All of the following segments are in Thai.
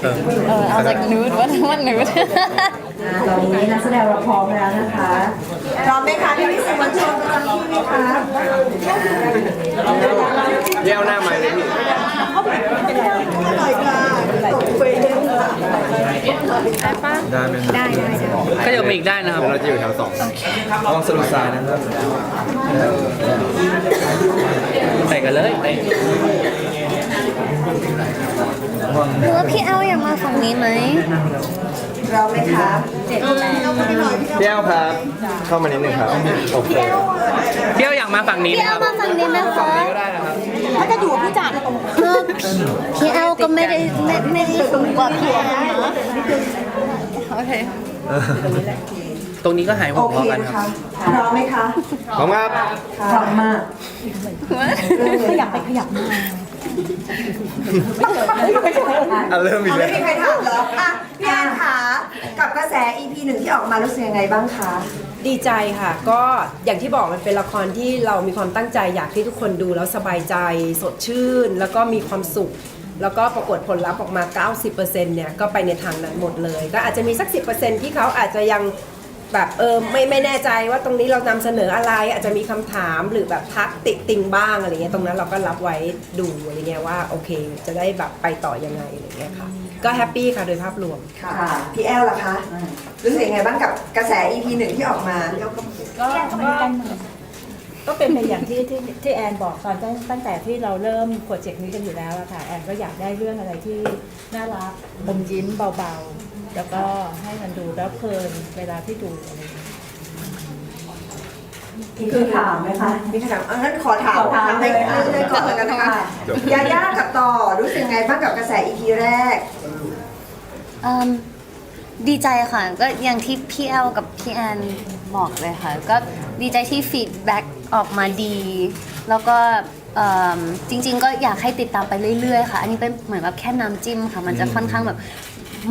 I was like nude what nude ตอนนี้นักแสดงเราพร้อมแล้วนะคะพร้อมไหมคะพี่สื่อมวลชนพร้อมไหมคะ แย่วหน้าไม้เลยพี่ อร่อยค่ะตกเฟรมค่ะ ได้ไหมได้ ก็ยังมีอีกได้นะครับ เราจะอยู่แถวสองระวังสะดุดทรายนะครับ ใส่กันเลย หรือว่าพี่แอลอยากมาฝั่งนี้ไหม พร้อมไหมคะเราไม่ได้หน่อย พี่แก้วครับ เข้ามานิดนึงครับโอเค เที่ยวอยากมาฝั่งนี้ พี่ นะ แอ ค ล รับ มาฝั่งนี้ไหมคะ ก็ได้นะครับ ถ้าจะอยู่ผู้จัด พี่แอลก็ไม่ได้สูงกว่าพี่แอลนะโอเค ตรงนี้ก็หายห่ โอ วง เค พอกัน นะ ครั คะ บ พร้อมไหมคะ พร้อมครับ พร้อมมากขยับไปขยับมา เริ่มอีก ไม่ แล้ว มีใครถามเหรออ่ะพี่แอนคะกับกระแส EP 1ที่ออกมารู้สึกยังไงบ้างคะ ดีใจค่ะก็อย่างที่บอกมันเป็นละครที่เรามีความตั้งใจอยากให้ทุกคนดูแล้วสบายใจสดชื่น แล้วก็มีความสุข แล้วก็ปรากฏผลลัพธ์ออกมา 90%เนี่ยก็ไปในทางนั้นหมดเลย ก็อาจจะมีสัก 10%ที่เขาอาจจะยังแบบไม่แน่ใจว่าตรงนี้เรานำเสนออะไรอาจจะมีคำถามหรือแบบทักติติงบ้างอะไรเงี้ยตรงนั้นเราก็รับไว้ดูอะไรเงี้ยว่าโอเค จะได้แบบไปต่อยังไงอะไรเงี้ยค่ะก็แฮปปี้ค่ะโดยภาพรวม ค่ะพี่แอลล่ะคะรู้สึกยังไงบ้างกับกระแส EP 1ที่ออกมา ก็เป็นไปอย่างที่แอนบอกตอนตั้งแต่ที่เราเริ่มโปรเจกต์นี้กันอยู่แล้วอะค่ะแอนก็อยากได้เรื่องอะไรที่น่ารักอมยิ้มเบาๆ แล้วก็ให้มันดูแล้วเพลินเวลาที่ดูอะไรอย่างเงี้ย คือถามไหมคะมีคำถามงั้นขอถามให้ก่อนกันนะคะยาย่ากับต่อรู้สึกยังไงบ้างกับกระแส EP แรก ดีใจค่ะ ก็อย่างที่พี่แอลกับพี่แอนบอกเลยค่ะ ก็ดีใจที่ฟีดแบ็กออกมาดี แล้วก็จริงๆก็อยากให้ติดตามไปเรื่อยๆค่ะ อันนี้เป็นเหมือนแบบแค่น้ำจิ้มค่ะ มันจะค่อนข้างแบบ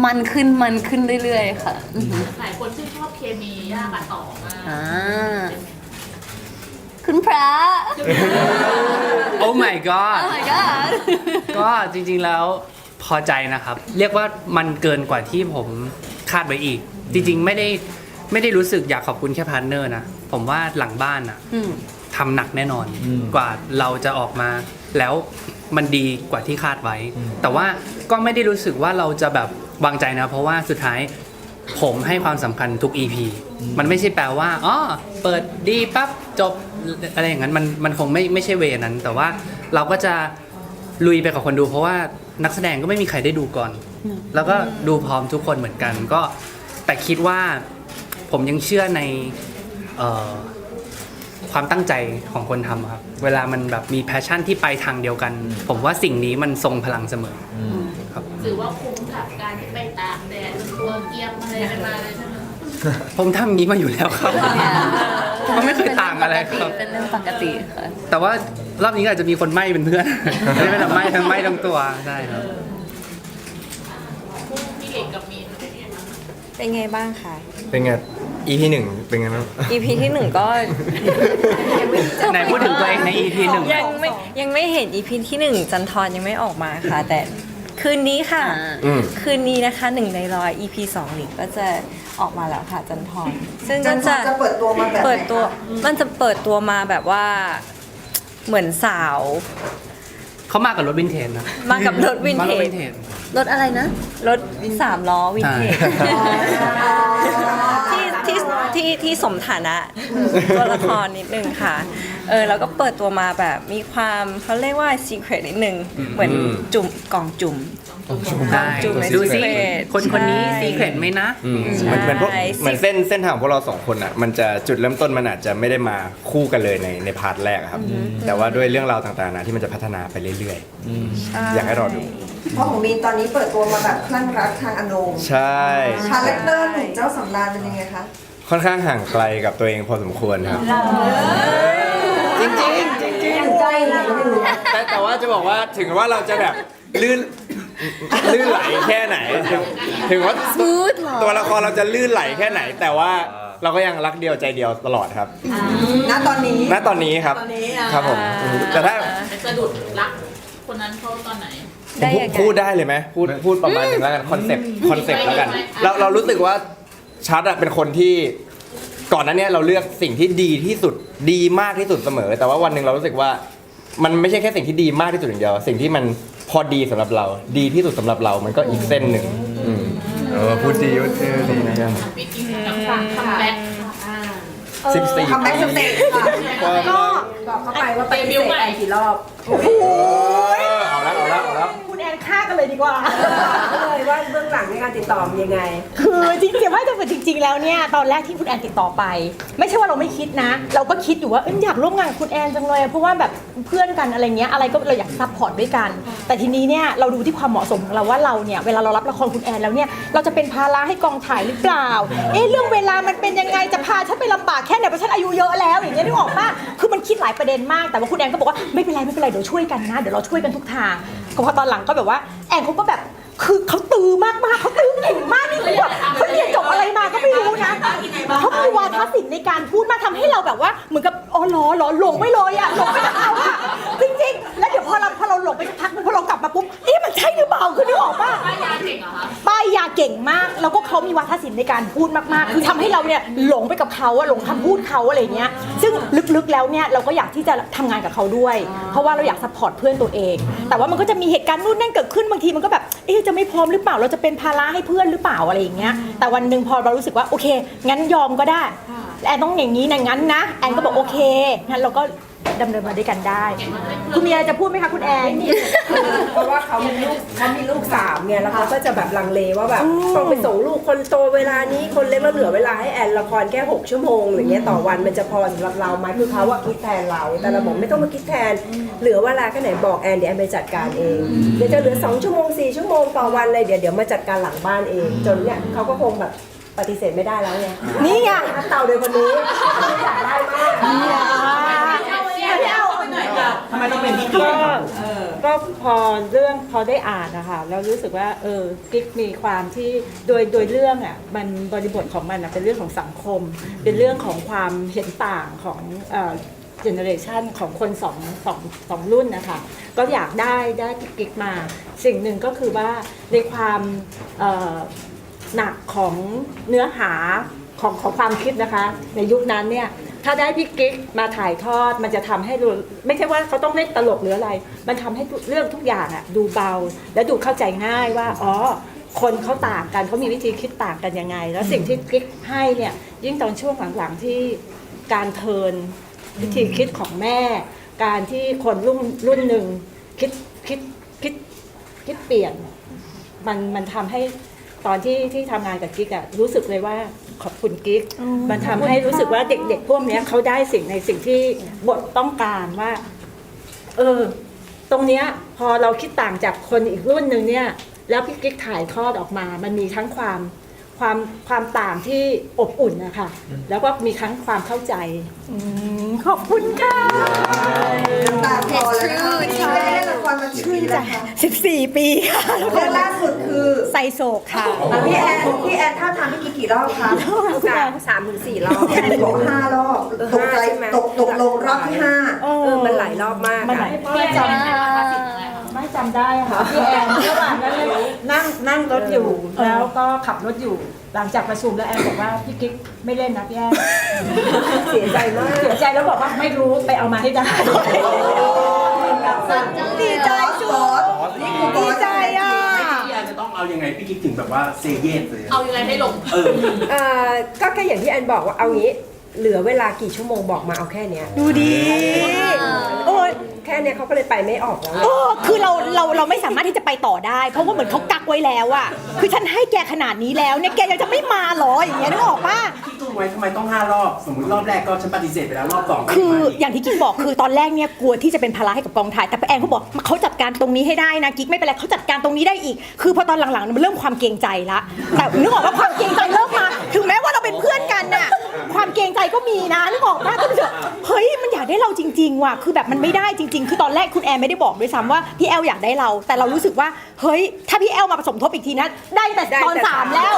มันขึ้นเรื่อยๆค่ะหลายคนชื่นชอบเคมีย่ากับต่อมาก คุณพระ โอ้ my god Oh my god ก็จริงๆแล้วพอใจนะครับ เรียกว่ามันเกินกว่าที่ผมคาดไว้อีก จริงๆไม่ได้รู้สึกอยากขอบคุณแค่พาร์ทเนอร์นะ ผมว่าหลังบ้านอะทำหนักแน่นอนกว่าเราจะออกมา แล้วมันดีกว่าที่คาดไว้ แต่ว่าก็ไม่ได้รู้สึกว่าเราจะแบบวางใจนะ เพราะว่าสุดท้ายผมให้ความสำคัญทุก EP มันไม่ใช่แปลว่าอ๋อเปิดดีปั๊บจบอะไรอย่างนั้นมันคงไม่ใช่เวนั้น แต่ว่าเราก็จะลุยไปกับคนดูเพราะว่านักแสดงก็ไม่มีใครได้ดูก่อน แล้วก็ดูพร้อมทุกคนเหมือนกันก็แต่คิดว่าผมยังเชื่อในความตั้งใจของคนทำครับเวลามันแบบมีแพชชั่นที่ไปทางเดียวกัน ผมว่าสิ่งนี้มันทรงพลังเสมอครับ ถือว่าคุ้มกับการที่ไปตากแดดตัวเกียมอะไรกันมาเลยใช่ไหม ผมทำอย่างนี้มาอยู่แล้วครับก็ไม่เคยต่างอะไรครับ เป็นเรื่องปกติค่ะ แต่ว่ารอบนี้อาจจะมีคนไหม้เป็นเพื่อน ไม่ได้แบบไหม้ทั้งตัวใช่ครับ พี่เอกกับมีนเป็นไงบ้าง เป็นไงบ้างคะ เป็นไง EP 1เป็นไงบ้าง EP ที่1ก็ ไหนพูดถึงตัวเองใน EP หนึ่ง ยังไม่เห็น EP ที่1จันทรยังไม่ออกมาค่ะ แต่คืนนี้ค่ะ คืนนี้นะคะ1ใน100 EP 2หลิงก็จะออกมาแล้วค่ะจันทรซึ่ง จะเปิดตัวมาแบบไหนคะ เปิดตัวมันจะเปิดตัวมาแบบว่าเหมือนสาว เขามากับรถวินเทจนะ มากับรถวิน มา เท กับวิ จ นเทจ รถอะไรนะ รถ3 ล้อวินเทจ ที่สมฐานะตัวละครนิดนึงค่ะแล้วก็เปิดตัวมาแบบมีความเขาเรียกว่า secret นิดนึงเหมือนจุ่มกล่องจุ่ม ได้ จุ่มใน ดูสิ secret คนนี้ ใช่ ซีเครตไหมนะ เหมือนพวกเหมือนเส้นทางของพวกเราสองคนอ่ะมันจะจุดเริ่มต้นมันอาจจะไม่ได้มาคู่กันเลยในพาร์ทแรกอะครับ แต่ว่าด้วยเรื่องราวต่างๆนะที่มันจะพัฒนาไปเรื่อยๆอยากให้รอดู เพราะของมีนตอนนี้เปิดตัวมาแบบคลั่งรักทางอโนม ใช่ คาแรคเตอร์หนุ่มเจ้าสำราญเป็นยังไงคะ ค่อนข้างห่างไกลกับตัวเองพอสมควรครับ จริงๆ ใจเลยก็ไม่รู้ แต่ว่าจะบอกว่าถึงว่าเราจะแบบลื่นไหลแค่ไหน ถึงว่า Smooth เหรอ ตัวละครเราจะลื่นไหลแค่ไหน แต่ว่าเราก็ยังรักเดียวใจเดียวตลอดครับ ณตอนนี้ ณตอนนี้ครับครับผมแต่ถ้า ไปสะดุดรักคนนั้นเขาตอนไหน ได้ยังไง พูดได้เลยไหมพูดประมาณนึงแล้วกันคอนเซปต์แล้วกันเรารู้สึกว่าชัดอะเป็นคนที่ก่อนหน้านี้เราเลือกสิ่งที่ดีที่สุดดีมากที่สุดเสมอ แต่ว่าวันหนึ่งเรารู้สึกว่ามันไม่ใช่แค่สิ่งที่ดีมากที่สุดอย่างเดียวสิ่งที่มันพอดีสำหรับเราดีที่สุดสำหรับเรามันก็อีกเส้นหนึ่งพูดดีนะครับ ปิดอีกคัมแบ็ค 14 คัมแบ็กสเตจค่ะ ก็บอกเขาไปว่าไปพิเศษแอนกี่รอบ เอาแล้ว คุณแอนฆ่ากันเลยดีกว่า เลยว่าเบื้องหลังในการติดต่อมันยังไง คือจริงๆว่าจะเป็นจริง ๆ แล้วเนี่ยตอนแรกที่คุณแอนติดต่อไป ไม่ใช่ว่าเราไม่คิดนะ เราก็คิดอยู่ว่าอยากร่วมงานกับคุณแอนจังเลยเพราะว่าแบบเพื่อนกันอะไรเงี้ยอะไรก็เราอยากซัพพอร์ตด้วยกัน แต่ทีนี้เนี่ยเราดูที่ความเหมาะสมของเราว่าเราเนี่ยเวลาเรารับละครคุณแอนแล้วเนี่ยเราจะเป็นภาระให้กองถ่ายหรือเปล่าเรื่องเวลามันเป็นยังไงจะพาฉันไปลำบากแค่ไหนเพราะฉันอายุเยอะแล้วอย่างเงี้ยนึกออกป่ะคือมันคิดหลายประเด็นมากแต่ว่าคุณแอนก็บอกว่าไม่เป็นไรเดี๋ยวช่วยกันนะเดี๋ยวเราช่วยกันทุกทางก็พอตอนหลังก็แบบว่าแอนเขาก็แบบคือเขาตื้อมากเขาตื้อเก่งมากนี่คือแบบเขาเรียนจบอะไรมาก็ไม่รู้นะเขามีวาทศิลป์ในการพูดมากทำให้เราแบบว่าเหมือนกับอ๋อล้อหลงไปเลยอะหลงไปกับเขาอะจริงๆแล้วเดี๋ยวพอเราหลงไปสักพักนึงพอเรากลับมาปุ๊บมันใช่หรือเปล่าคือนึกออกป่ะ ป้ายาเก่งเหรอคะ ป้ายยาเก่งมากแล้วก็เขามีวาทศิลป์ในการพูดมากๆคือทำให้เราเนี่ยหลงไปกับเขาอะหลงคำพูดเขาอะไรเงี้ยซึ่งลึกๆแล้วเนี่ยเราก็อยากที่จะทำงานกับเขาด้วย เพราะว่าเราอยากซัพพอร์ตเพื่อนตัวเอง แต่ว่ามันก็จะมีเหตุการณ์นู่นนั่นเกิดขึ้นบางทีมันก็แบบจะไม่พร้อมหรือเปล่าเราจะเป็นภาระให้เพื่อนหรือเปล่าอะไรอย่างเงี้ยแต่วันหนึ่งพอเรารู้สึกว่าโอเคงั้นยอมก็ได้แอนต้องอย่างนี้นะงั้นนะแอนก็บอกโอเคงั้นเราก็ดำเนินมาด้วยกันได้คุณมีอะไรจะพูดไหมคะคุณแอน เพราะว่าเขามีลูก3เนี่ยแล้วเขาก็จะแบบลังเลว่าแบบต้องไปส่งลูกคนโตเวลานี้คนเล็กแล้วเหลือเวลาให้แอนละครแค่6ชั่วโมงอะไรเงี้ยต่อวันมันจะพอสำหรับเราไหมคือเขาว่าคิดแทนเราแต่เราบอกไม่ต้องมาคิดแทนเหลือเวลาแค่ไหนบอกแอนเดี๋ยวแอนไปจัดการเองเดี๋ยวจะเหลือ2ชั่วโมง4ชั่วโมงต่อวันเลยเดี๋ยวมาจัดการหลังบ้านเองจนเนี่ยเขาก็คงแบบปฏิเสธไม่ได้แล้วไง นี่ไง เต่าเดียวคนนี้อยากได้มาก ทำไมต้องเป็นพี่กิ๊กก็พอได้อ่านนะคะแล้วรู้สึกว่ากิ๊กมีความที่โดยเรื่องอ่ะมันบริบทของมันอ่ะเป็นเรื่องของสังคม เป็นเรื่องของความเห็นต่างของเจเนอเรชันของคนสองรุ่นนะคะก็อยากได้พี่กิ๊กมาสิ่งหนึ่งก็คือว่าในความหนักของเนื้อหาของความคิดนะคะในยุคนั้นเนี่ยถ้าได้พี่กิ๊กมาถ่ายทอดมันจะทำให้ไม่ใช่ว่าเขาต้องเล่นตลกหรืออะไรมันทำให้เรื่องทุกอย่างอะดูเบาและดูเข้าใจง่ายว่าอ๋อคนเขาต่างกันเขามีวิธีคิดต่างกันยังไงแล้วสิ่งที่กิ๊กให้เนี่ยยิ่งตอนช่วงหลังๆที่การเทิร์นวิธีคิดของแม่การที่คนรุ่นหนึ่งคิดเปลี่ยนมันทำให้ตอนที่ทำงานกับกิ๊กอะรู้สึกเลยว่าขอบคุณกิ๊กมันทำให้รู้สึกว่าเด็กๆพวกนี้เขาได้สิ่งที่บทต้องการว่าตรงเนี้ยพอเราคิดต่างจากคนอีกรุ่นหนึ่งเนี่ยแล้วพี่กิ๊กถ่ายทอดออกมามันมีทั้งความต่างที่อบอุ่นนะคะแล้วก็มีทั้งความเข้าใจขอบคุณค่ะ ตาพอแล้วนะคะไม่ได้เล่นละครมาชื่นใจ 14 ปีค่ะ เรื่องล่าสุดคือ ไซโศกค่ะ พี่แอนท่าทางพี่กี่รอบคะ 3 ถึง 4 รอบ พี่แอนบอก5 รอบตกใจตกลงรอบที่5 มันหลายรอบมาก มัน ค่ะ ไม่จำได้ค่ะพี่แอนระหว่างนั้นนั่งรถอยู่แล้วก็ขับรถอยู่หลังจากประชุมแล้วแอนบอกว่าพี่กิ๊กไม่เล่นนะพี่แอน เสียใจมาก เสียใจแล้วบอกว่าไม่รู้ไปเอามาให้ได้ดีใจสุดดีใจอ่ะ พี่แอนจะต้องเอายังไงพี่กิ๊กถึงแบบว่าเซเยสเลย เอายังไงให้ลง ก็แค่อย่างที่แอนบอกว่าเอางี้เหลือเวลากี่ชั่วโมงบอกมาเอาแค่เนี้ย ดูดีโอ้ย แค่เนี้ยเขาก็เลยไปไม่ออกแล้ว คือเราไม่สามารถที่จะไปต่อได้ เพราะว่าเหมือนเขากักไว้แล้วอะคือฉันให้แกขนาดนี้แล้วเนี่ยแกยังจะไม่มาหรออย่างเงี้ยนึกออกป่ะ พี่ตุ้มไว้ทำไมต้อง5 รอบ สมมติรอบแรกก็ฉันปฏิเสธไปแล้วรอบ2 คืออย่างที่กิ๊กบอกคือตอนแรกเนี่ยกลัวที่จะเป็นภาระให้กับกองถ่ายแต่ป้าแอนเขาบอกเขาจัดการตรงนี้ให้ได้นะกิ๊กไม่เป็นไรเขาจัดการตรงนี้ได้อีกคือพอตอนหลังๆมันเริ่มความเกรงใจละแต่นึกออกว่าความเกรงใจเริ่มมาถึงแม้ว่าเราเป็นเพื่อนกันน่ะความเกรงใจก็มีนะนึกออกป่ะก็รู้สึกเฮ้ยมันอยากได้เราจริงๆว่ะคือแบบมันไม่ได้จริงๆคือตอนแรกคุณแอนไม่ได้บอกด้วยซ้ำว่าพี่แอลอยากได้เราแต่เรารู้สึกว่าเฮ้ยถ้าพี่แอลมาผสมทบอีกทีนะได้แต่ตอน3แล้ว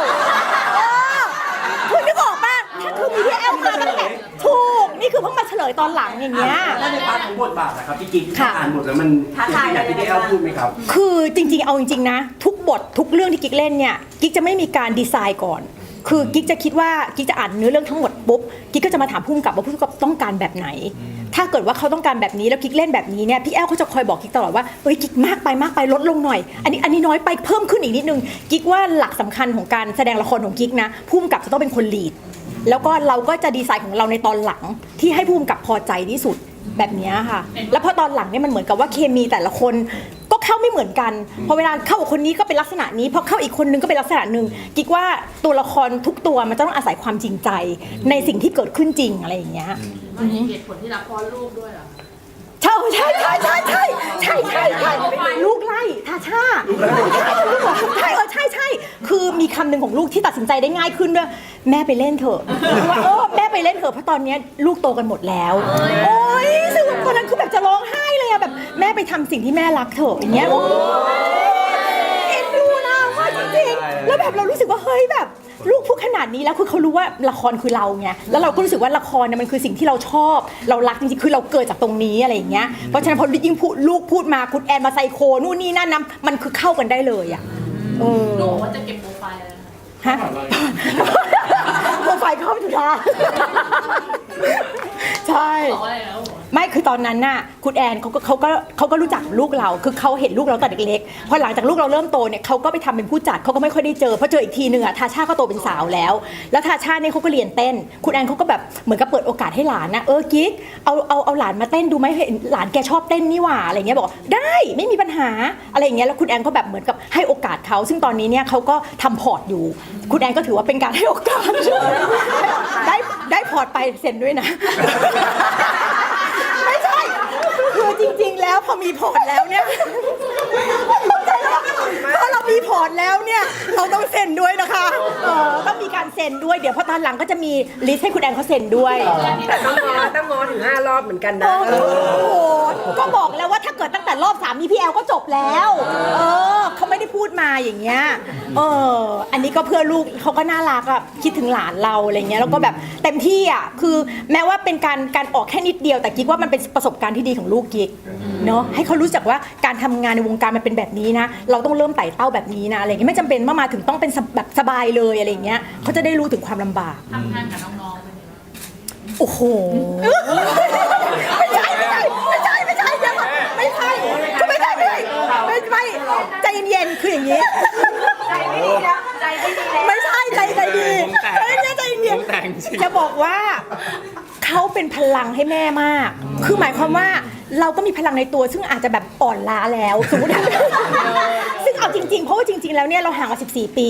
คุณนึกออกป่ะถ้าคือมีพี่แอลมาตั้งแต่ถูก นี่คือเพิ่งมาเฉลยตอนหลังอย่างเงี้ย แล้วในพาร์ทของบทบาทนะครับพี่กิ๊ก ค่ะ อ่านหมดแล้วมันอยากที่ได้เอาพูดไหมครับ คือจริงๆเอาจริงๆนะทุกบททุกเรื่องที่กิ๊กเล่นเนี่ยกิ๊กจะไม่มีการดีไซน์ก่อน คือกิ๊กจะคิดว่ากิ๊กจะอ่านเนื้อเรื่องทั้งหมดปุ๊บกิ๊กก็จะมาถามผู้กำกับว่าผู้กำกับต้องการแบบไหน ถ้าเกิดว่าเขาต้องการแบบนี้แล้วกิ๊กเล่นแบบนี้เนี่ยพี่แอลเขาจะคอยบอกกิ๊กตลอดว่าเฮ้ยกิ๊กมากไปลดลงหน่อยอันนี้น้อยไปเพิ่มขึ้นอีกนิดนึงกิ๊กว่าหลักสำคัญของการแสดงละครของกิ๊กนะผู้กำกับจะต้องเป็นคนลีดแล้วก็เราก็จะดีไซน์ของเราในตอนหลังที่ให้ผู้กำกับพอใจที่สุดแบบนี้ค่ะแล้วพอตอนหลังเนี่ยมันเหมือนกับว่าเคมีแต่ละคนก็เข้าไม่เหมือนกันพอเวลาเข้ากับคนนี้ก็เป็นลักษณะนี้พอเข้าอีกคนนึงก็เป็นลักษณะหนึ่งกิ๊กว่าตัวละครทุกตัวมันจะต้องอาศัยความจริงใจในสิ่งที่เกิดขึ้นจริงอะไรอย่างเงี้ย มันมีเหตุผลที่รักพ่อลูกด้วยเหรอ ใช่ลูกไล่ทาชาใช่คือมีคำหนึ่งของลูกที่ตัดสินใจได้ง่ายขึ้นด้วยแม่ไปเล่นเถอะว่าแม่ไปเล่นเถอะเพราะตอนนี้ลูกโตกันหมดแล้วโอ๊ยซึ่งตอนนั้นคือแบบจะร้องไห้เลยอะแบบแม่ไปทำสิ่งที่แม่รักเถอะอย่างเงี้ยเอ็นดูนะว่าจริงๆแล้วแบบเรารู้สึกว่าเฮ้ยแบบลูกพูดขนาดนี้แล้วคือเขารู้ว่าละครคือเราไงแล้วเราก็รู้สึกว่าละครเนี่ยมันคือสิ่งที่เราชอบเรารักจริงๆคือเราเกิดจากตรงนี้อะไรอย่างเงี้ยเพราะฉะนั้นพอยิ่งลูกพูดมาคุณแอนมาไซโคนู่นนี่นั่นนะมันคือเข้ากันได้เลยอ่ะหนูว่าจะเก็บโปรไฟล์อะไรนะ ฮะโปรไฟล์เข้าจุฬาใช่ บอกอะไรแล้ว ไม่คือตอนนั้นน่ะคุณแอนเขาก็รู้จักลูกเราคือเขาเห็นลูกเราตอนเด็กๆพอหลังจากลูกเราเริ่มโตเนี่ยเขาก็ไปทำเป็นผู้จัดเขาก็ไม่ค่อยได้เจอพอเจออีกทีนึงอะทาชาก็โตเป็นสาวแล้วทาชาเนี่ยเขาก็เรียนเต้นคุณแอนเขาก็แบบเหมือนกับเปิดโอกาสให้หลานนะกิ๊กเอาหลานมาเต้นดูไหมเห็นหลานแกชอบเต้นนี่หว่าอะไรเงี้ยบอกได้ไม่มีปัญหาอะไรอย่างเงี้ยแล้วคุณแอนก็แบบเหมือนกับให้โอกาสเขาซึ่งตอนนี้เนี่ยเขาก็ทำพอร์ตอยู่คุณแอนก็ถือว่าเป็นการให้โอกาสได้พอร์ตไปเซ็นด้วยนะไม่ใช่คือจริงๆแล้วพอมีพอร์ตแล้วเนี่ยพอเรามีพอร์ตแล้วเนี่ยเราต้องเซ็นด้วยนะคะต้องมีการเซ็นด้วยเดี๋ยวพอตอนหลังก็จะมีลิสต์ให้คุณแอนเขาเซ็นด้วยแต่ต้องงอถึง5 รอบเหมือนกันนะ โอ้โหก็บอกแล้วว่าถ้าเกิดตั้งแต่รอบ3มีพี่แอลก็จบแล้วเขาไม่ได้พูดมาอย่างเงี้ยอันนี้ก็เพื่อลูกเขาก็น่ารักอ่ะคิดถึงหลานเราอะไรเงี้ยแล้วก็แบบเต็มที่อ่ะคือแม้ว่าเป็นการออกแค่นิดเดียวแต่กิ๊กว่ามันเป็นประสบการณ์ที่ดีของลูกกิ๊กเนาะให้เขารู้จักว่าการทำงานในวงการมันเป็นแบบนี้นะเราต้องเริ่มไต่เต้าแบบนี้นะอะไรเงี้ยไม่จำเป็นว่ามาถึงต้องเป็นแบบสบายเลยอะไรเงี้ยเขาจะได้รู้ถึงความลำบาก ทำงานกับน้องๆเป็นยังไง โอ้โหไม่ใช่ใจเย็นๆคืออย่างนี้ใจไม่ดีแล้วไม่ใช่ใจดีใจเย็นจะบอกว่าเขาเป็นพลังให้แม่มากคือหมายความว่าเราก็มีพลังในตัวซึ่งอาจจะแบบอ่อนล้าแล้วสมมติซึ่งเอาจริงๆเพราะว่าจริงๆแล้วเนี่ยเราห่างมา14 ปี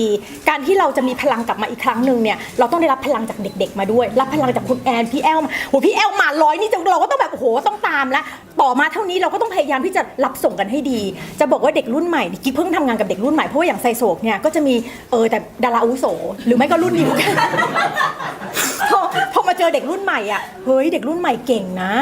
การที่เราจะมีพลังกลับมาอีกครั้งหนึ่งเนี่ยเราต้องได้รับพลังจากเด็กๆมาด้วยรับพลังจากคุณแอนพี่แอลพี่แอลมา100นี่เราก็ต้องแบบโอ้โหต้องตามแล้วต่อมาเท่านี้เราก็ต้องพยายามที่จะรับส่งกันให้ดีจะบอกว่าเด็กรุ่นใหม่กิ๊กเพิ่งทำงานกับเด็กรุ่นใหม่เพราะว่าอย่างไซโศกเนี่ยก็จะมีแต่ดาราอาวุโสหรือไม่ก็รุ่นเดียวกันพอมาเจอเด็กรุ่นใหม่อ่ะเฮ้ยเด็กรุ่นใหม่เก่งนะ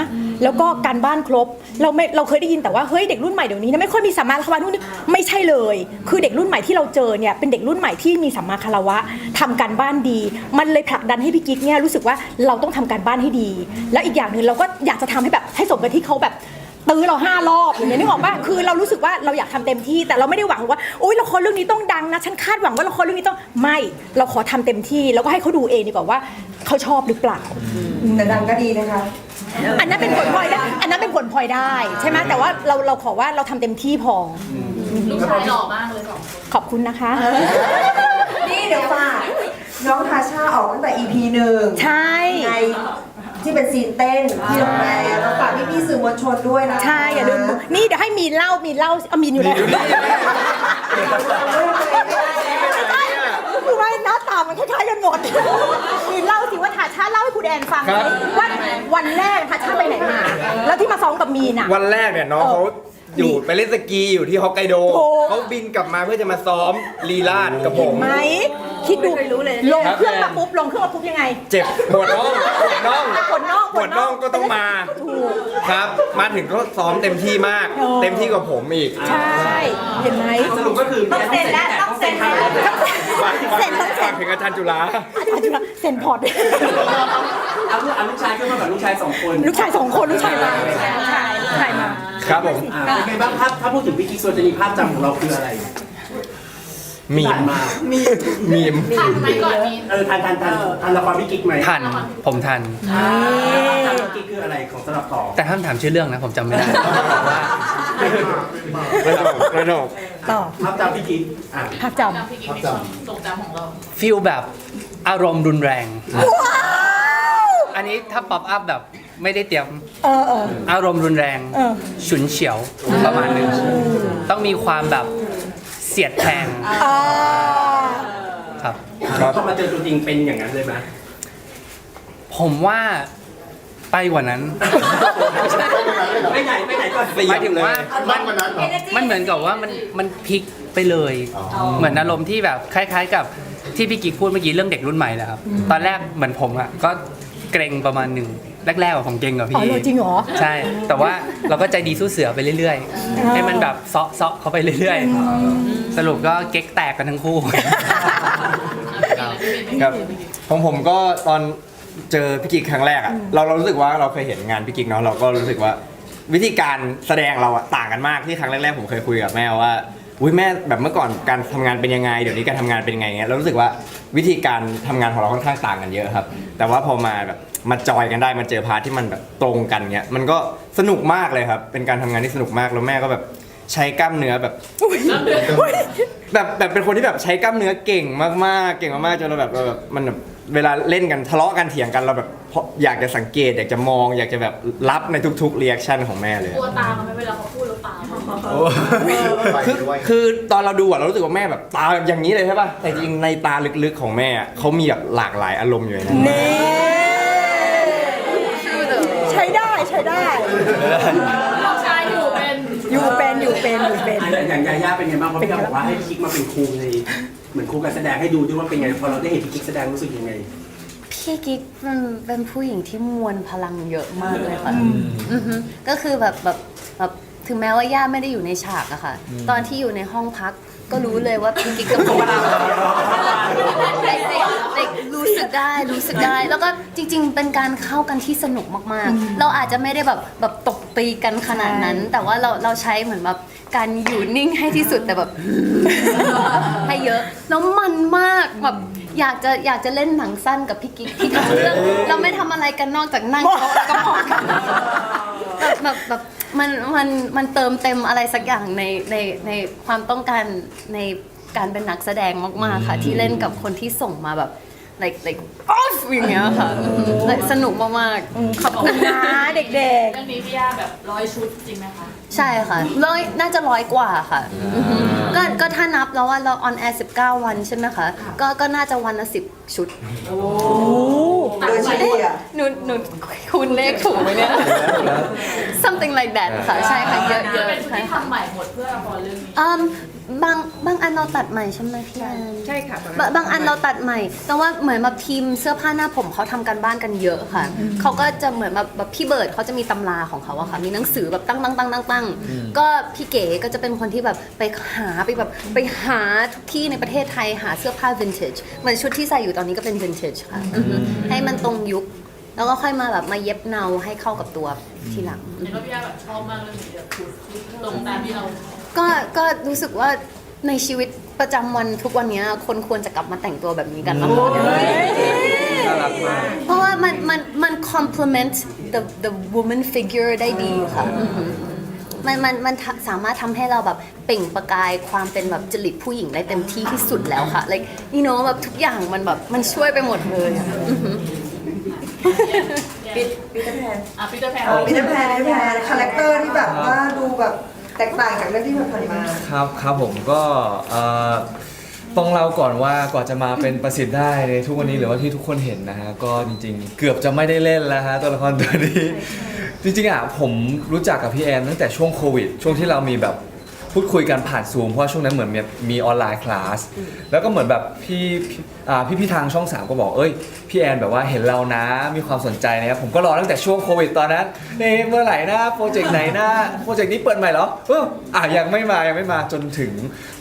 แล้วก็การบ้านครบเราเคยได้ยินแต่ว่าเฮ้ยเด็กรุ่นใหม่เดี๋ยวนี้นะไม่ค่อยมีสัมมาคารวะนู่นนี่ไม่ใช่เลยคือเด็กรุ่นใหม่ที่เราเจอเนี่ยเป็นเด็กรุ่นใหม่ที่มีสัมมาคารวะทำการบ้านดีมันเลยผลักดันให้พี่กิ๊กเนี่ยรู้สึกว่าเราต้องทำการบ้านให้ดีแล้วอีกอย่างนึงเราก็อยากจะทำให้แบบให้สมกับที่เขาแบบตื้อเรา5 รอบอย่างนี้นึกออกป่ะคือเรารู้สึกว่าเราอยากทำเต็มที่แต่เราไม่ได้หวังว่าโอ๊ยละครเรื่องนี้ต้องดังนะฉันคาดหวังว่าละครเรื่องนี้ต้องไม่เราขอทำเต็มที่แล้วก็ให้เขาดูเองดีกว่าว่าเขาชอบหรือเปล่าแต่ดังก็ดีนะคะอันนั้นเป็นผลพลอยได้ใช่ไหมแต่ว่าเราขอว่าเราทำเต็มที่พอลูกชายหล่อมากเลย2 คนขอบคุณนะคะ นี่เดี๋ยวฝากน้องทาชาออกตั้งแต่ EP 1ใช่ในที่เป็นซีนเต้นที่โรงแรมแล้วฝากพี่สื่อมวลชนด้วยนะใช่อย่าลืมนี่เดี๋ยวให้มีนเล่าเอามีนอยู่แล้วคือว่าหน้าตามันคล้ายๆกันหมดมีนเล่าสิว่าทาชาเล่าให้คุณแอนฟังว่าวันแรกทาชาไปไหนมาแล้วที่มาซ้อมกับมีนอ่ะวันแรกเนี่ยน้องเขาอยู่ไปเล่นสกีอยู่ที่ฮอกไกโดเขาบินกลับมาเพื่อจะมาซ้อมลีลาดกับผมไหมคิดดูลงเครื่องมาปุ๊บยังไงเจ็บปวดน่องก็ต้องมา ครับมาถึงก็ซ้อมเต็มที่มากเต็มที่กว่าผมอีกใช่เห็นไหมสรุปก็คือต้องเซ็นแล้ว เซ็นต้องเซ็น ถึงอาจารย์จุฬา เซ็นพอร์ต เอาลูกชายขึ้นมาแบบลูกชาย2 คน ลูกชายสองคนลูกชายมาลูกชายมา ครับผม เป็นไงบ้างถ้าพูดถึงพี่กิ๊กส่วนจะมีภาพจำของเราคืออะไร มี ผ่าน ม มา มีม ทันไหมก่อนนี้ ทันละครพี่กิ๊กไหม ทันผมทัน ทันพี่กิ๊กคืออะไรของสำหรับต่อ แต่ห้ามถามชื่อเรื่องนะผมจำไม่ได้บอกว่า ระดก ต่อ ภาพจำพี่กิ๊กภาพจ จำพี่กิ๊กมีความทรงจำของเรา ฟิลแบบอารมณ์รุนแรง อันนี้ถ้าป๊อปอัพแบบไม่ได้เตรียม ำเออ อารมณ์รุนแรง เออ ฉุนเฉียวประมาณหนึงต้องมีความแบบเสียดแทง อ่า ครับ พอมาเจอตัวจริงเป็นอย่างนั้นเลยไหม ผมว่าไปกว่านั้น ไม่ไหนก่อน หมายถึงว่ามันเหมือนกับว่ามันพลิกไปเลย เหมือนอารมณ์ที่แบบคล้ายๆกับที่พี่กิ๊กพูดเมื่อกี้เรื่องเด็กรุ่นใหม่แหละครับ ตอนแรกเหมือนผมอ่ะก็เกรงประมาณหนึ่งแรกๆอะผมเกรงกับ อ๋อ พี่ เหรอจริงเหรอ ใช่ แต่ว่าเราก็ใจดีสู้เสือไปเรื่อยๆ ให้มันแบบเซาะเข้าไปเรื่อยๆ สรุปก็เก๊กแตกกันทั้งคู่ ครับผมก็ตอนเจอพี่กิ๊กครั้งแรกอะเรารู้สึกว่าเราเคยเห็นงานพี่กิ๊กเนาะเราก็รู้สึกว่าวิธีการแสดงเราอะต่างกันมากที่ครั้งแรกๆผมเคยคุยกับแม่ว่าอุ้ยแม่แบบเมื่อก่อนการทำงานเป็นยังไงเดี๋ยวนี้การทำงานเป็นยังไงเงี้ยเรารู้สึกว่าวิธีการทำงานของเราค่อนข้างต่างกันเยอะครับแต่ว่าพอมาแบบมาจอยกันได้มาเจอพาร์ทที่มันแบบตรงกันเงี้ยมันก็สนุกมากเลยครับเป็นการทำงานที่สนุกมากแล้วแม่ก็แบบใช้กล้ามเนื้อแบบ แบบเป็นคนที่แบบใช้กล้ามเนื้อเก่งมากๆเก่งมากๆจนเราแบบมันแบบเวลาเล่นกันทะเลาะกันเถียงกันเราแบบอยากจะสังเกตอยากจะมองอยากจะแบบรับในทุกๆรีแอคชั่นของแม่เลย กลัวตามันไหมเวลาเขาพูดแล้วตามัน คือตอนเราดูอะเรารู้สึกว่าแม่แบบตาแบบอย่างนี้เลยใช่ป่ะแต่จริงในตาลึกๆของแม่อะเขามีแบบหลากหลายอารมณ์อยู่ในนั้น นี่ใช้ได้ใช้ได้ น้องชายอยู่เป็น อยู่เป็น อย่างยาย่าเป็นไงบ้างเพราะพี่บอกว่าให้พี่กิ๊กมาเป็นครูในเหมือนครูการแสดงให้ดูด้วยว่าเป็นไงพอเราได้เห็นพี่กิ๊กแสดงรู้สึกยังไง พี่กิ๊กเป็นผู้หญิงที่มวลพลังเยอะมากเลยค่ะอือฮึก็คือแบบถึงแม้ว่าย่าไม่ได้อยู่ในฉากอะค่ะ ตอนที่อยู่ในห้องพักก็รู้เลยว่าพี่กิ๊กกับผมรู้สึกได้แล้วก็จริงๆเป็นการเข้ากันที่สนุกมากๆเราอาจจะไม่ได้แบบตบตีกันขนาดนั้น แต่ว่าเราใช้เหมือนแบบการอยู่นิ่งให้ที่สุดแต่แบบ ให้เยอะแล้วมันมากแบบอยากจะเล่นหนังสั้นกับพี่กิ๊กที่ทั้งเรื่องเราไม่ทำอะไรกันนอกจากนั่งโต๊ะแล้วก็มองกันแบบมันเติมเต็มอะไรสักอย่างในความต้องการในการเป็นนักแสดงมากๆค่ะที่เล่นกับคนที่ส่งมาแบบlike off อย่างเงี้ยค่ะสนุกมากๆขอบคุณนะเด็ก เรื่องนี้พี่ย่าแบบ100 ชุดจริงไหมคะ ๆใช่ค่ะน่าจะ100 กว่าค่ะก็ถ้านับแล้วว่าเราออนแอร์19 วันใช่ไหมคะก็น่าจะวันละ10 ชุด โดยเฉลี่ย หนูคูณเลขถูกไหมเนี่ย something like that ค่ะใช่ค่ะเยอะ เป็นชุด ๆค่ะ ที่ทำใหม่หมดเพื่อละครเรื่องนี้ บางอันเราตัดใหม่ใช่ไหมพี่แอน ใช่ค่ะ บางอันเราตัดใหม่ แต่ว่าเหมือนแบบทีมเสื้อผ้าหน้าผมเขาทำกันบ้านกันเยอะค่ะเขาก็จะเหมือนแบบพี่เบิร์ดเขาจะมีตำราของเขาอะค่ะมีหนังสือแบบตั้งก็พี่เก๋ก็จะเป็นคนที่แบบไปหาทุกที่ในประเทศไทยหาเสื้อผ้า vintage เหมือนชุดที่ใส่อยู่ตอนนี้ก็เป็น vintage ค่ะให้มันตรงยุคแล้วก็ค่อยมาแบบมาเย็บเนาให้เข้ากับตัวทีหลัง เห็นว่าพี่ย่าแบบชอบมากเรื่องนี้แบบตรงตามที่เรา ก็รู้สึกว่าในชีวิตประจำวันทุกวันนี้คนควรจะกลับมาแต่งตัวแบบนี้กันมากเพราะว่ามัน complement the woman figure ได้ดีค่ะมันสามารถทำให้เราแบบเปล่งประกายความเป็นแบบจริตผู้หญิงได้เต็มที่ที่สุดแล้วค่ะ like you know แบบทุกอย่างมันแบบมันช่วยไปหมดเลยอะ ปีเตอร์แพน ปีเตอร์แพน คาแรคเตอร์ที่แบบว่าดูแบบแตกต่างจากเรื่องที่ผ่านมา ครับผมก็ต้องเล่าก่อนว่ากว่าจะมาเป็นประสิทธิ์ได้ในทุกวันนี้หรือว่าที่ทุกคนเห็นนะฮะก็จริงๆเกือบจะไม่ได้เล่นแล้วฮะตัวละครตัวนี้จริงๆผมรู้จักกับพี่แอนตั้งแต่ช่วงโควิดช่วงที่เรามีแบบ พูดคุยกันผ่านซูมเพราะช่วงนั้นเหมือนมีออนไลน์คลาสแล้วก็เหมือนแบบพี่ทางช่อง 3ก็บอกพี่แอนแบบว่าเห็นเรานะมีความสนใจนะครับผมก็รอตั้งแต่ช่วงโควิดตอนนั้นนี่เมื่อไหร่นะโปรเจกต์ไหนนะโปรเจกต์นี้เปิดใหม่เหรอยังไม่มาจนถึง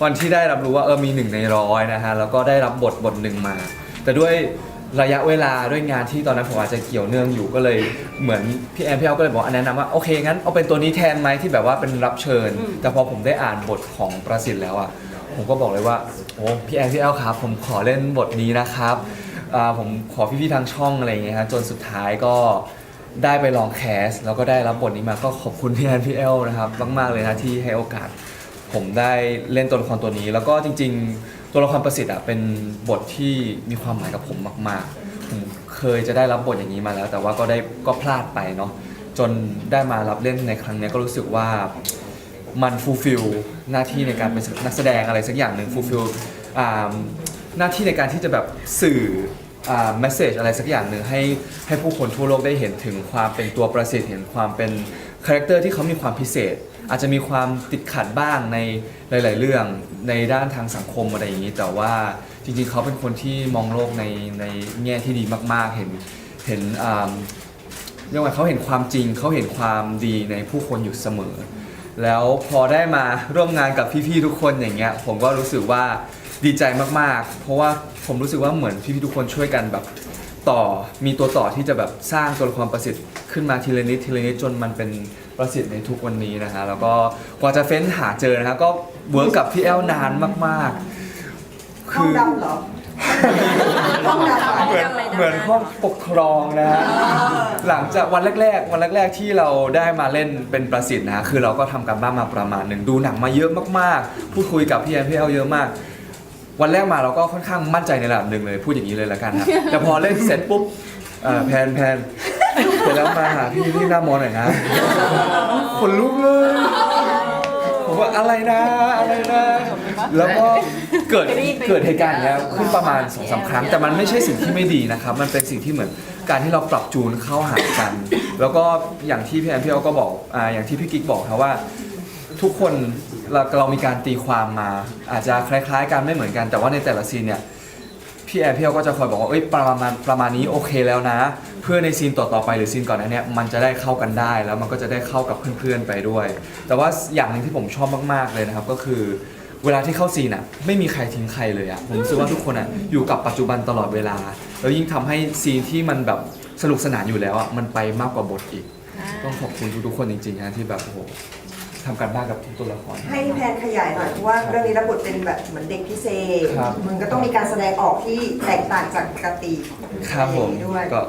วันที่ได้รับรู้ว่ามี1 ใน 100นะฮะแล้วก็ได้รับบทหนึ่งมา แต่ด้วยระยะเวลาด้วยงานที่ตอนนั้นผมอาจจะเกี่ยวเนื่องอยู่ก็เลยเหมือนพี่แอนพี่เอาก็เลยบอกแนะนำว่าโอเคงั้นเอาเป็นตัวนี้แทนไหมที่แบบว่าเป็นรับเชิญแต่พอผมได้อ่านบทของประสิทธิ์แล้วอ่ะผมก็บอกเลยว่าโอ้พี่แอนพี่แอลครับผมขอเล่นบทนี้นะครับผมขอพี่ๆทางช่องอะไรอย่างเงี้ยฮะจนสุดท้ายก็ได้ไปลองแคสแล้วก็ได้รับบทนี้มาก็ขอบคุณพี่แอนพี่แอลนะครับมากๆเลยนะที่ให้โอกาสผมได้เล่นตัวละครตัวนี้แล้วก็จริงๆตัวละครประสิทธิ์เป็นบทที่มีความหมายกับผมมากๆผมเคยจะได้รับบทอย่างนี้มาแล้วแต่ว่าก็พลาดไปเนาะจนได้มารับเล่นในครั้งนี้ก็รู้สึกว่ามันฟูลฟิลหน้าที่ในการเป็นนักแสดงอะไรสักอย่างหนึ่งฟูลฟิลหน้าที่ในการที่จะแบบสื่อเมสเซจอะไรสักอย่างหนึ่งให้ผู้คนทั่วโลกได้เห็นถึงความเป็นตัวประสิทธิ์เห็นความเป็นคาแรคเตอร์ที่เขามีความพิเศษอาจจะมีความติดขัดบ้างในหลายๆเรื่องในด้านทางสังคมอะไรอย่างนี้แต่ว่าจริงๆเขาเป็นคนที่มองโลกในแง่ที่ดีมากๆเห็นเรียกว่าเขาเห็นความจริงเขาเห็นความดีในผู้คนอยู่เสมอแล้วพอได้มาร่วมงานกับพี่ๆทุกคนอย่างเงี้ยผมก็รู้สึกว่าดีใจมากๆเพราะว่าผมรู้สึกว่าเหมือนพี่ๆทุกคนช่วยกันแบบมีตัวต่อที่จะแบบสร้างตัวละครประสิทธิ์ขึ้นมาทีละนิดจนมันเป็นประสิทธิ์ในทุกวันนี้นะฮะแล้วก็กว่าจะเฟ้นหาเจอนะฮะก็เวิร์กกับพี่แอลนานมากๆคือ ห้องดำเหรอห้องดำ เหมือนห้องปกครองนะฮะหลังจากวันแรกที่เราได้มาเล่นเป็นประสิทธิ์นะคือเราก็ทำการบ้านมาประมาณหนึ่งดูหนังมาเยอะมากๆพูดคุยกับพี่แอนพี่แอลเยอะมากวันแรกมาเราก็ค่อนข้างมั่นใจในระดับหนึ่งเลยพูดอย่างนี้เลยละกันครับแต่พอเล่นเสร็จปุ๊บแพนเสร็จแล้วมาหาพี่หน้ามอหน่อยนะขนลุกเลยผมว่าอะไรนะแล้วก็เกิดเหตุการณ์อย่างเงี้ยขึ้นประมาณ 2-3 ครั้งแต่มันไม่ใช่สิ่งที่ไม่ดีนะครับมันเป็นสิ่งที่เหมือนการที่เราปรับจูนเข้าหากัน แล้วก็อย่างที่พี่แอนพี่แอลก็บอกอย่างที่พี่กิ๊กบอกครับว่าทุกคนเรามีการตีความมาอาจจะคล้ายๆกันไม่เหมือนกันแต่ว่าในแต่ละซีนเนี่ยพี่แอนพี่แอลก็จะคอยบอกว่าประมาณนี้โอเคแล้วนะเพื่อในซีนต่อๆไปหรือซีนก่อนหน้านี้มันจะได้เข้ากันได้แล้วมันก็จะได้เข้ากับเพื่อนๆไปด้วยแต่ว่าอย่างหนึ่งที่ผมชอบมากๆเลยนะครับก็คือเวลาที่เข้าซีนไม่มีใครทิ้งใครเลยผมรู้สึกว่าทุกคนอยู่กับปัจจุบันตลอดเวลาแล้วยิ่งทำให้ซีนที่มันแบบสนุกสนานอยู่แล้วมันไปมากกว่าบทอีกต้องขอบคุณทุกๆคนจริงๆนะที่แบบโอ้โหทำการบ้านกับทุกตัวละครให้แพนขยายหน่อยเพราะว่าเรื่องนี้รับบทเป็นแบบเหมือนเด็กพิเศษมันก็ต้องมีการแสดงออกที่แตกต่างจากปกติครับผมก็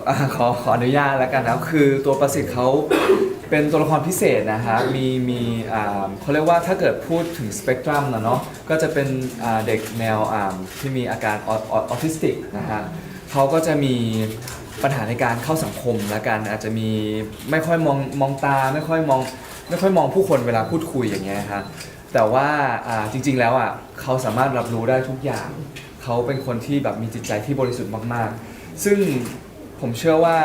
ขออนุญาตแล้วกันนะคือตัวประสิทธิ์เขาเป็นตัวละครพิเศษนะฮะมีเขาเรียกว่าถ้าเกิดพูดถึงสเปกตรัมเนาะก็จะเป็นเด็กแนวที่มีอาการออทิสติกนะฮะเขาก็จะมีปัญหาในการเข้าสังคมและกันอาจจะมีไม่ค่อยมองตาไม่ค่อยมองผู้คนเวลาพูดคุยอย่างเงี้ยฮะแต่ว่าจริงๆแล้วเขาสามารถรับรู้ได้ทุกอย่างเขาเป็นคนที่แบบมีจิตใจที่บริสุทธิ์มากๆซึ่งผมเชื่อว่า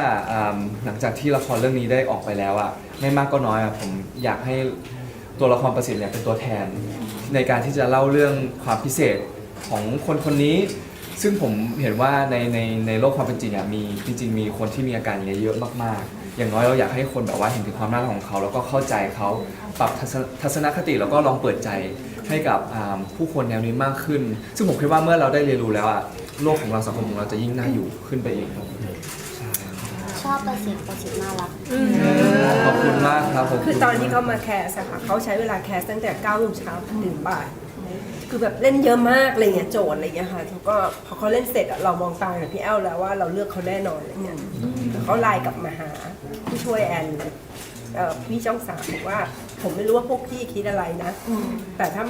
หลังจากที่ละครเรื่องนี้ได้ออกไปแล้วไม่มากก็น้อยผมอยากให้ตัวละครประสิทธิ์เนี่ยเป็นตัวแทนในการที่จะเล่าเรื่องความพิเศษของคนนี้ซึ่งผมเห็นว่าในโลกความเป็นจริงมีจริงๆมีคนที่มีอาการอย่างนี้เยอะมากๆอย่างน้อยเราอยากให้คนแบบว่าเห็นถึงความน่ารักของเขาแล้วก็เข้าใจเขาปรับทัศนคติแล้วก็ลองเปิดใจให้กับผู้คนแนวนี้มากขึ้นซึ่งผมคิดว่าเมื่อเราได้เรียนรู้แล้วโลกของเราสังคมของเราจะยิ่งน่าอยู่ขึ้นไปเองชอบประสิทธิ์น่ารักขอบคุณมากครับคือตอนที่เขามาแคสค่ะเขาใช้เวลาแคสตั้งแต่9 โมงเช้าถึงบ่ายคือแบบเล่นเยอะมากอะไรเงี้ยโจทย์อะไรเงี้ยค่ะแล้วก็พอเขาเล่นเสร็จเรามองตากับพี่แอลแล้วว่าเราเลือกเขาแน่นอนอะไรเงี้ยเขาไลน์กลับมาหาผู้ช่วยแอนพี่ช่อง3บอกว่าผมไม่รู้ว่าพวกพี่คิดอะไรนะแต่ถ้า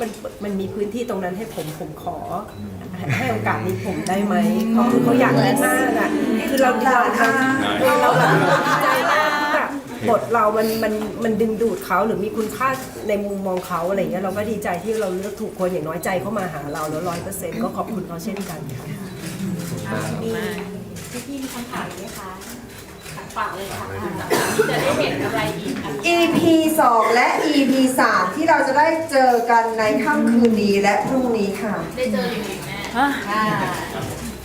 มันมีพื้นที่ตรงนั้นให้ผมขอให้โอกาสนี้ผมได้ไหมเขาอยากเล่นมากคือเราดีใจมากแบบบทเรามันดึงดูดเขาหรือมีคุณค่าในมุมมองเขาอะไรเงี้ยเราก็ดีใจที่เราเลือกถูกคนอย่างน้อยใจเขามาหาเราแล้ว100%ก็ขอบคุณเขาเช่นกันค่ะพี่มีคำถามไหมคะ ฝากเลยค่ะจะได้เห็นอะไรอีก EP 2 และ EP 3 ที่เราจะได้เจอกันในค่ำคืนนี้และพรุ่งนี้ค่ะ ได้เจอหลิงหลิงแน่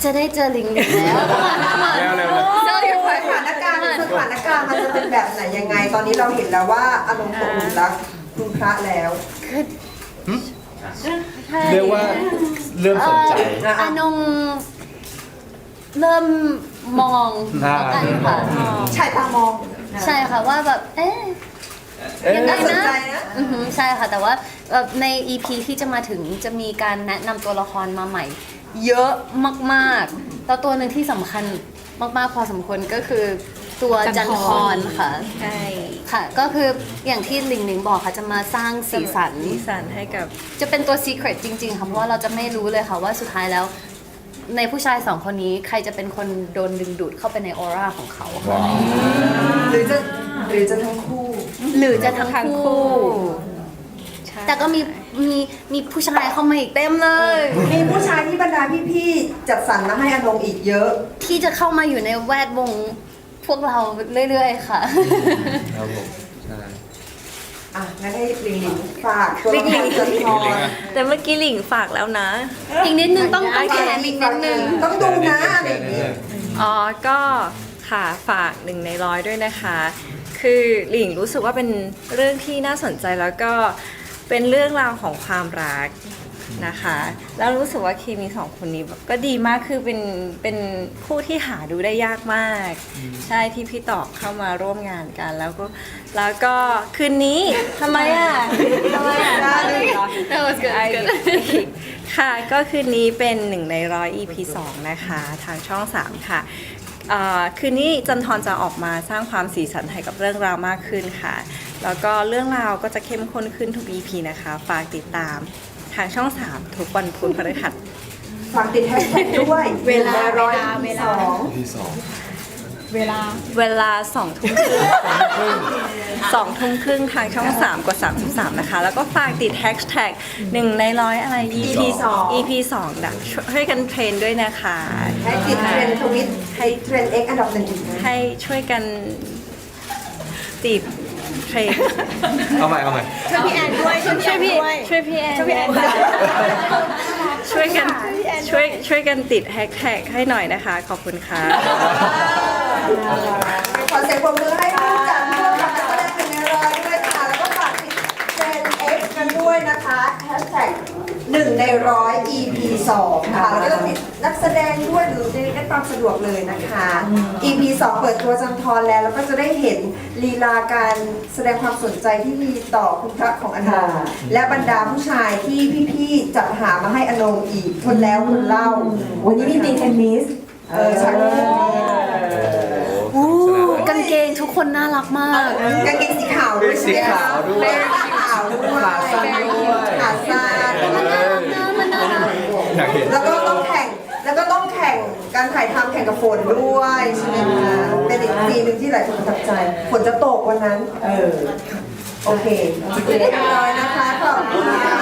จะได้เจอลิงหนึ่งแล้ว สถานการณ์มันจะเป็นแบบไหนยังไง ตอนนี้เราเห็นแล้วว่าอารมณ์ของคุณรักคุณพระแล้ว เรียกว่าเริ่มสนใจ อานงเริ่มมองกันค่ะ ชายตามอง ใช่ค่ะว่าแบบยังไง น่าสน นะ ใจนะ อือหือใช่ค่ะ แต่ว่าใน EP ที่จะมาถึงจะมีการแนะนำตัวละครมาใหม่ เยอะมากๆแล้วตัวหนึ่งที่สำคัญมากๆพอสมควรก็คือตัวจันทรค่ะ ใช่ ค่ะ ก็คืออย่างที่หลิงหลิงบอกค่ะจะมาสร้างสีสัน สีสันให้กับ จะเป็นตัว secret จริงๆค่ะเพราะว่าเราจะไม่รู้เลยค่ะว่าสุดท้ายแล้ว ในผู้ชายสองคนนี้ใครจะเป็นคนโดนดึงดูดเข้าไปในออร่าของเขาค่ะ หรือจะทั้งคู่ หรือจะทั้งคู่ แต่ก็มีผู้ชายเข้ามาอีกเต็มเลย มีผู้ชายที่บรรดาพี่ๆจัดสรรมาให้อนงอีกเยอะ ที่จะเข้ามาอยู่ในแวดวงพวกเราเรื่อยๆค่ะ ครับผมใช่ อ่ะงั้นให้หลิงหลิงฝากตัวละครจันทร แต่เมื่อกี้หลิงฝากแล้วนะ อีกนิดนึงต้องแถมอีกนิดนึง ต้องดูนะอะไรอย่างนี้ อ๋อ ก็ค่ะฝาก1 ใน 100ด้วยนะคะ คือหลิงรู้สึกว่าเป็นเรื่องที่น่าสนใจแล้วก็เป็นเรื่องราวของความรักนะคะ แล้วรู้สึกว่าเคมีสองคนนี้แบบก็ดีมากคือเป็นคู่ที่หาดูได้ยากมาก ใช่ที่พี่ตอกเข้ามาร่วมงานกันแล้วก็คืนนี้ทำไมอ่ะทำไมอ่ะได้เหรอ ค่ะก็คืนนี้เป็น1 ใน 100 EP 2 นะคะทางช่อง 3 ค่ะคืนนี้จันทรจะออกมาสร้างความสีสันให้กับเรื่องราวมากขึ้นค่ะ แล้วก็เรื่องราวก็จะเข้มข้นขึ้นทุก EP นะคะ ฝากติดตามทางช่อง 3 ทุกวันพุธพฤหัส ฝากติดแฮชแท็กด้วย เวลา 100 ที่สอง เวลา2 ทุ่มครึ่ง2 ทุ่มครึ่งทางช่อง 3 กด 33 นะคะ แล้วก็ฝากติดแฮชแท็ก1 ใน 100 อะไร EP 2 นะช่วยกันเทรนด้วยนะคะ ให้ติดเทรนด์ทวิตให้เทรนด์ X อันดับ1อีกนะ ให้ช่วยกันติดเทรน เอาใหม่ ช่วยพี่แอนด้วยช่วยพี่แอนช่วยกันติดแฮชแท็กให้หน่อยนะคะ ขอบคุณค่ะ ขอเสียงปรบมือให้ผู้จัดผู้กำกับนักแสดง1 ใน 100ด้วยค่ะ แล้วก็ฝากติดเทรนด์ X กันด้วยนะคะแฮชแท็ก1 ใน 100 EP 2 ค่ะ แล้วก็จะติดนักแสดงด้วยหรือได้ตามสะดวกเลยนะคะ EP 2 เปิดตัวจันทรแล้วก็จะได้เห็นลีลาการแสดงความสนใจที่มีต่อคุณพระของอนงและบรรดาผู้ชายที่พี่ๆจัดหามาให้อนงอีกคนแล้วคนเล่า วันนี้มีตีเทนนิสฉากนี้ กางเกงทุกคนน่ารักมาก กางเกงสีขาวด้วย สีขาวด้วย ขาสั้นด้วยขาสั้น มันน่ารัก อยากเห็น แล้วก็ต้องแข่งการถ่ายทำแข่งกับฝนด้วยใช่ไหมคะเป็นอีกปีหนึ่งที่หลายคนประทับใจฝนจะตกวันนั้นโอเคเรียบร้อยนะคะขอบคุณค่ะ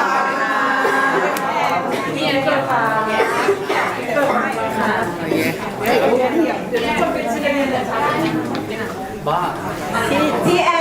บ้า ที่แอน